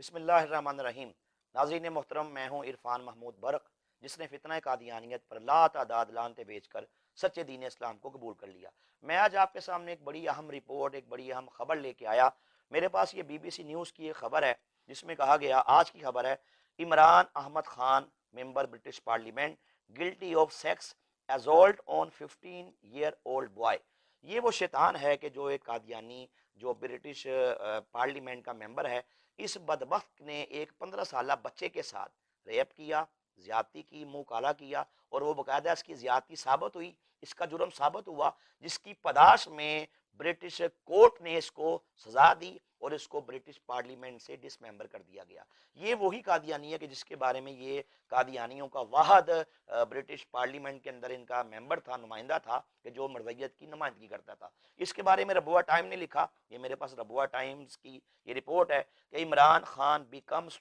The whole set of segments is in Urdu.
بسم اللہ الرحمن الرحیم۔ ناظرین محترم، میں ہوں عرفان محمود برق، جس نے فتنہ قادیانیت پر لا تعداد لعنتیں بیچ کر سچے دین اسلام کو قبول کر لیا۔ میں آج آپ کے سامنے ایک بڑی اہم رپورٹ، ایک بڑی اہم خبر لے کے آیا۔ میرے پاس یہ BBC نیوز کی ایک خبر ہے جس میں کہا گیا، آج کی خبر ہے، Imran Ahmed Khan member British parliament guilty of sex assault on 15-year-old boy. یہ وہ شیطان ہے کہ جو ایک قادیانی جو برٹش پارلیمنٹ کا ممبر ہے، اس بدبخت نے ایک 15 سالہ بچے کے ساتھ ریپ کیا، زیادتی کی، منہ کالا کیا، اور وہ باقاعدہ اس کی زیادتی ثابت ہوئی، اس کا جرم ثابت ہوا، جس کی پاداش میں برٹش کورٹ نے اس کو سزا دی اور اس کو برٹش پارلیمنٹ سے ڈس ممبر کر دیا گیا۔ یہ وہی قادیانی ہے کہ جس کے بارے میں یہ قادیانیوں کا واحد برٹش پارلیمنٹ کے اندر ان کا ممبر تھا، نمائندہ تھا، کہ جو مرضیت کی نمائندگی کرتا تھا۔ اس کے بارے میں ربوہ ٹائم نے لکھا، یہ میرے پاس ربوہ ٹائمز کی یہ رپورٹ ہے کہ Imran Khan becomes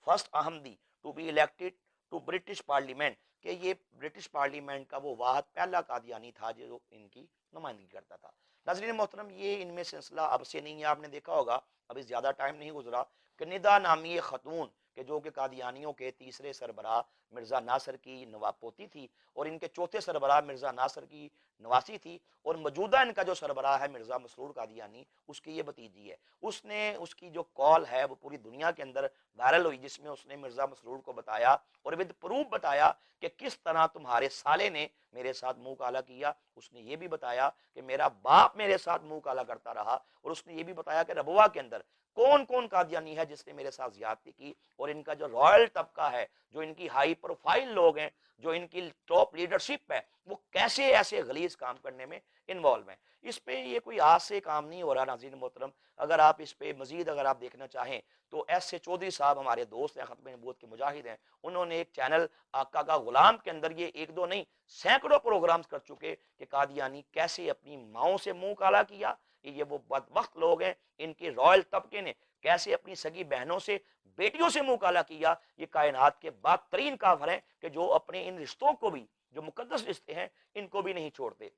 first Ahmadi to be elected to British parliament, کہ یہ برٹش پارلیمنٹ کا وہ واحد پہلا قادیانی تھا جو ان کی نمائندگی کرتا تھا۔ ناظرین محترم، یہ ان میں سلسلہ اب سے نہیں ہے، آپ نے دیکھا ہوگا، ابھی زیادہ ٹائم نہیں گزرا کہ ندا نامی خاتون کہ جو کہ قادیانیوں کے تیسرے سربراہ مرزا ناصر کی پوتی تھی، اور ان کے چوتھے سربراہ مرزا ناصر کی نواسی تھی، اور موجودہ ان کا جو سربراہ ہے مرزا مسرور قادیانی، اس کی یہ بھتیجی ہے۔ اس نے اس کی جو کال ہے وہ پوری دنیا کے اندر وائرل ہوئی، جس میں اس نے مرزا مسرور کو بتایا اور ود پروف بتایا کہ کس طرح تمہارے سالے نے میرے ساتھ منہ کالا کیا۔ اس نے یہ بھی بتایا کہ میرا باپ میرے ساتھ منہ کالا کرتا رہا، اور اس نے یہ بھی بتایا کہ ربوہ کے اندر کون کون قادیانی ہے جس نے میرے ساتھ زیادتی کی، اور ان کا جو رائل طبقہ ہے، جو ان کی ہائی پروفائل لوگ ہیں، جو ان کی ٹاپ لیڈرشپ ہے، وہ کیسے ایسے غلیظ کام کرنے میں انوالو ہیں۔ اس پہ یہ کوئی آج سے کام نہیں ہو رہا ناظرین محترم۔ اگر آپ اس پہ مزید اگر آپ دیکھنا چاہیں تو ایس اے چودھری صاحب ہمارے دوست ہیں، ختم نبوت کے مجاہد ہیں، انہوں نے ایک چینل آقا کا غلام کے اندر یہ ایک دو نہیں سینکڑوں پروگرامز کر چکے کہ قادیانی کیسے اپنی ماؤں سے منہ کالا کیا، یہ وہ بدبخت لوگ ہیں، ان کے رائل طبقے نے کیسے اپنی سگی بہنوں سے، بیٹیوں سے منہ کالا کیا۔ یہ کائنات کے بدترین کافر ہیں کہ جو اپنے ان رشتوں کو بھی، جو مقدس رشتے ہیں، ان کو بھی نہیں چھوڑتے۔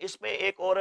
اس پہ ایک اور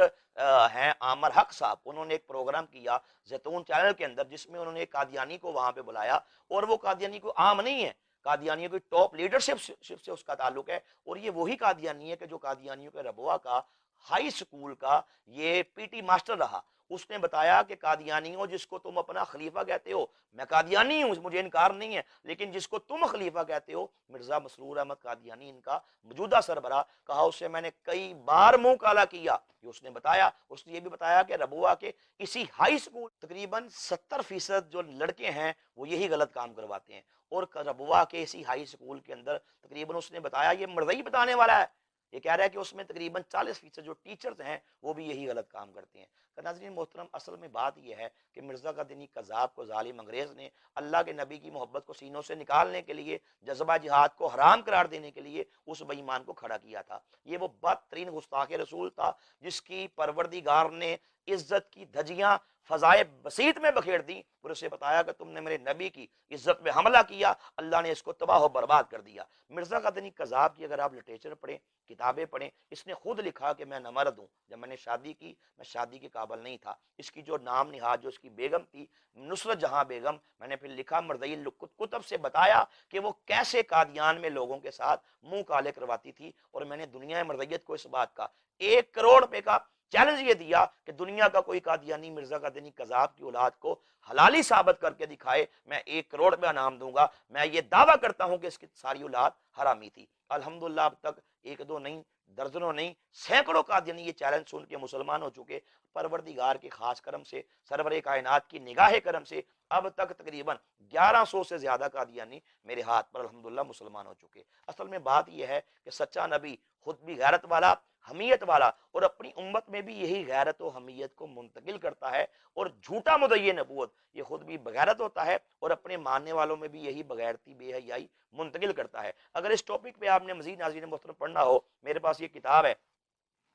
ہیں عامر حق صاحب، انہوں نے ایک پروگرام کیا زیتون چینل کے اندر، جس میں انہوں نے ایک قادیانی کو وہاں پہ بلایا، اور وہ قادیانی کو عام نہیں ہے، قادیانیوں کی ٹاپ لیڈرشپ سے اس کا تعلق ہے، اور یہ وہی قادیانی ہے کہ جو قادیانیوں کے ربوہ کا ہائی سکول کا یہ PT ماسٹر رہا۔ اس نے بتایا کہ قادیانیوں، جس کو تم اپنا خلیفہ کہتے ہو، میں قادیانی ہوں، مجھے انکار نہیں ہے، لیکن جس کو تم خلیفہ کہتے ہو مرزا مسرور احمد قادیانی، ان کا موجودہ سربراہ، کہا اس سے میں نے کئی بار منہ کالا کیا۔ یہ اس نے بتایا۔ اس نے یہ بھی بتایا کہ ربوہ کے اسی ہائی سکول تقریباً 70% جو لڑکے ہیں وہ یہی غلط کام کرواتے ہیں، اور ربوہ کے اسی ہائی سکول کے اندر تقریباً اس نے بتایا، یہ مرضی بتانے والا ہے، یہ کہہ رہا ہے کہ اس میں تقریباً 40% جو ٹیچرز ہیں وہ بھی یہی غلط کام کرتے ہیں۔ تو ناظرین محترم، اصل میں بات یہ ہے کہ مرزا قادیانی قذاب کو ظالم انگریز نے اللہ کے نبی کی محبت کو سینوں سے نکالنے کے لیے، جذبہ جہاد کو حرام قرار دینے کے لیے اس بے ایمان کو کھڑا کیا تھا۔ یہ وہ بدترین گستاخ رسول تھا جس کی پروردگار نے عزت کی دھجیاں فضائے بسیط میں بکھیر دی، اور اسے بتایا کہ تم نے میرے نبی کی عزت میں حملہ کیا، اللہ نے اس کو تباہ و برباد کر دیا۔ مرزا قادیانی قذاب کی اگر آپ لٹریچر پڑھیں، کتابیں پڑھیں، اس نے خود لکھا کہ میں نامرد ہوں، جب میں نے شادی کی میں شادی کے قابل نہیں تھا۔ اس کی جو نام نہاد جو اس کی بیگم تھی نصرت جہاں بیگم، میں نے پھر لکھا مرضی کتب سے بتایا کہ وہ کیسے قادیان میں لوگوں کے ساتھ منہ کالے کرواتی تھی، اور میں نے دنیا مرضیت کو اس بات کا 1 کروڑ روپے کا چیلنج یہ دیا کہ دنیا کا کوئی قادیانی مرزا قادیانی قذاب کی اولاد کو حلالی ثابت کر کے دکھائے، میں 1 کروڑ روپے انعام دوں گا۔ میں یہ دعویٰ کرتا ہوں کہ اس کی ساری اولاد حرامی تھی۔ الحمدللہ اب تک ایک دو نہیں، درجنوں نہیں، سینکڑوں قادیانی یہ چیلنج سن کے مسلمان ہو چکے۔ پروردگار کے خاص کرم سے، سرور کائنات کی نگاہ کرم سے، اب تک تقریباً 1100 سے زیادہ قادیانی میرے ہاتھ پر الحمدللہ مسلمان ہو چکے۔ اصل میں بات یہ ہے کہ سچا نبی خود بھی غیرت والا، حمیت والا، اور اپنی امت میں بھی یہی غیرت و حمیت کو منتقل کرتا ہے، اور جھوٹا مدعی نبوت یہ خود بھی بغیرت ہوتا ہے اور اپنے ماننے والوں میں بھی یہی بغیرتی، بے حیائی منتقل کرتا ہے۔ اگر اس ٹاپک پہ آپ نے مزید ناظرین محترم پڑھنا ہو، میرے پاس یہ کتاب ہے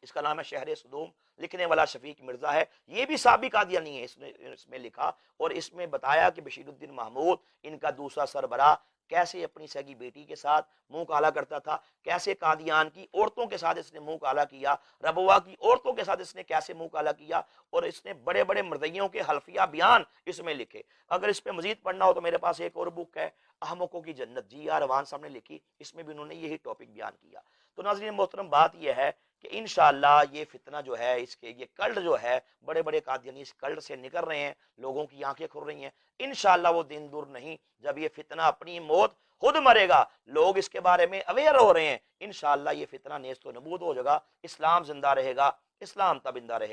اس کا نام ہے شہر صدوم، لکھنے والا شفیق مرزا ہے، یہ بھی سابق قادیانی ہے، اس میں لکھا اور اس میں بتایا کہ بشیر الدین محمود ان کا دوسرا سربراہ کیسے اپنی سگی بیٹی کے ساتھ منہ کالا کرتا تھا، کیسے قادیان کی عورتوں کے ساتھ اس نے منہ کالا کیا، ربوا کی عورتوں کے ساتھ اس نے کیسے منہ کالا کیا، اور اس نے بڑے بڑے مردیوں کے حلفیہ بیان اس میں لکھے۔ اگر اس پہ مزید پڑھنا ہو تو میرے پاس ایک اور بک ہے، احمقوں کی جنت، جی آر روان صاحب نے لکھی، اس میں بھی انہوں نے یہی ٹاپک بیان کیا۔ تو ناظرین محترم، بات یہ ہے کہ انشاءاللہ یہ فتنہ جو ہے، اس کے یہ کلٹ جو ہے، بڑے بڑے قادیانی اس کلٹ سے نکل رہے ہیں، لوگوں کی آنکھیں کھل رہی ہیں۔ انشاءاللہ وہ دن دور نہیں جب یہ فتنہ اپنی موت خود مرے گا، لوگ اس کے بارے میں اویئر ہو رہے ہیں، انشاءاللہ یہ فتنہ نیست و نبود ہو جائے گا، اسلام زندہ رہے گا، اسلام تابندہ رہے گا۔